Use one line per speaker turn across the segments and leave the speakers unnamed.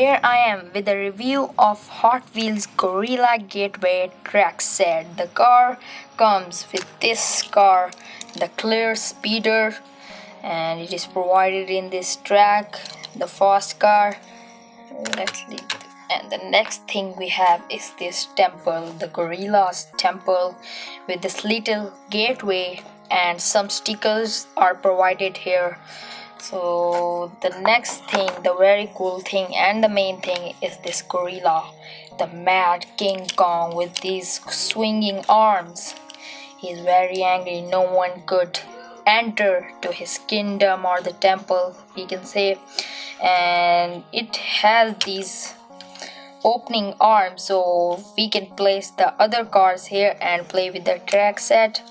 here I am with a review of Hot Wheels Gorilla Getaway Trackset. The car comes with this car, the clear speeder, and it is provided in this track, the fast car. Let's leave. And the next thing we have is this temple, the Gorilla's temple, with this little gateway, and some stickers are provided here. So the next thing, the very cool thing and the main thing is this gorilla, the mad King Kong with these swinging arms. He is very angry. No one could enter to his kingdom or the temple, we can say. And it has these opening arms, so we can place the other cars here and play with the track set.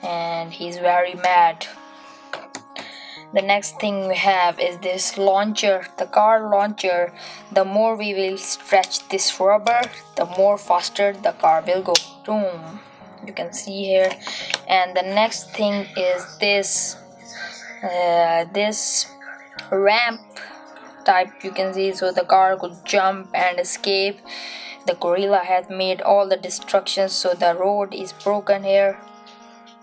And he's very mad. The next thing we have is this launcher, the car launcher. The more we will stretch this rubber, the more faster the car will go. Boom, you can see here. And the next thing is this this ramp type, you can see, so the car could jump and escape. The gorilla has made all the destruction, so the road is broken here.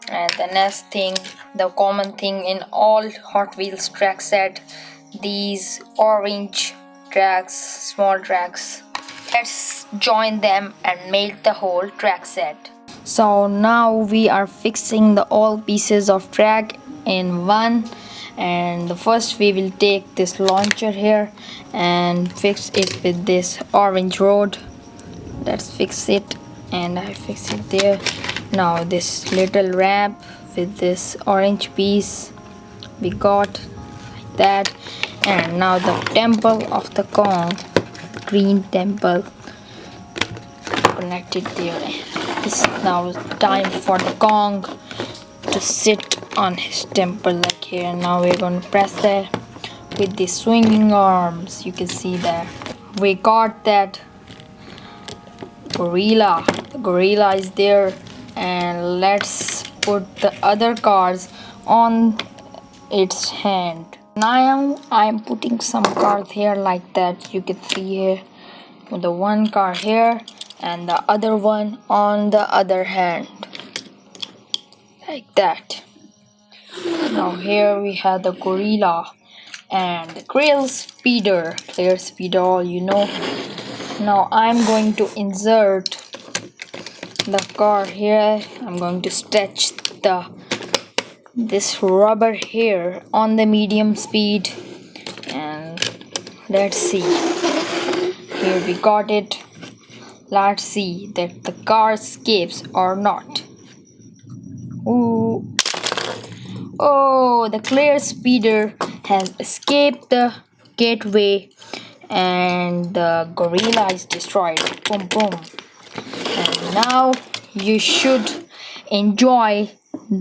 And the next thing, the common thing in all Hot Wheels track set, these orange tracks, small tracks. Let's join them and make the whole track set. So now we are fixing the all pieces of track in one. And the first we will take this launcher here and fix it with this orange rod. Let's fix it, and I fix it there. Now this little ramp with this orange piece we got like that. And now the temple of the Kong, green temple connected there. This is now time for the Kong to sit on his temple like here. Now we're going to press that with the swinging arms. You can see that we got that gorilla. The gorilla is there, and let's put the other cars on its hand. Now I'm putting some cars here like that. You can see here the one car here and the other one on the other hand like that. Now here we have the gorilla and the clear speeder, all you know. Now I'm going to insert the car here. I'm going to stretch this rubber here on the medium speed, and let's see. Here we got it. Let's see that the car escapes or not. Ooh. Oh, the clear speeder has escaped the gateway and the gorilla is destroyed. Boom, boom. And now you should enjoy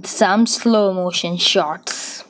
some slow motion shots.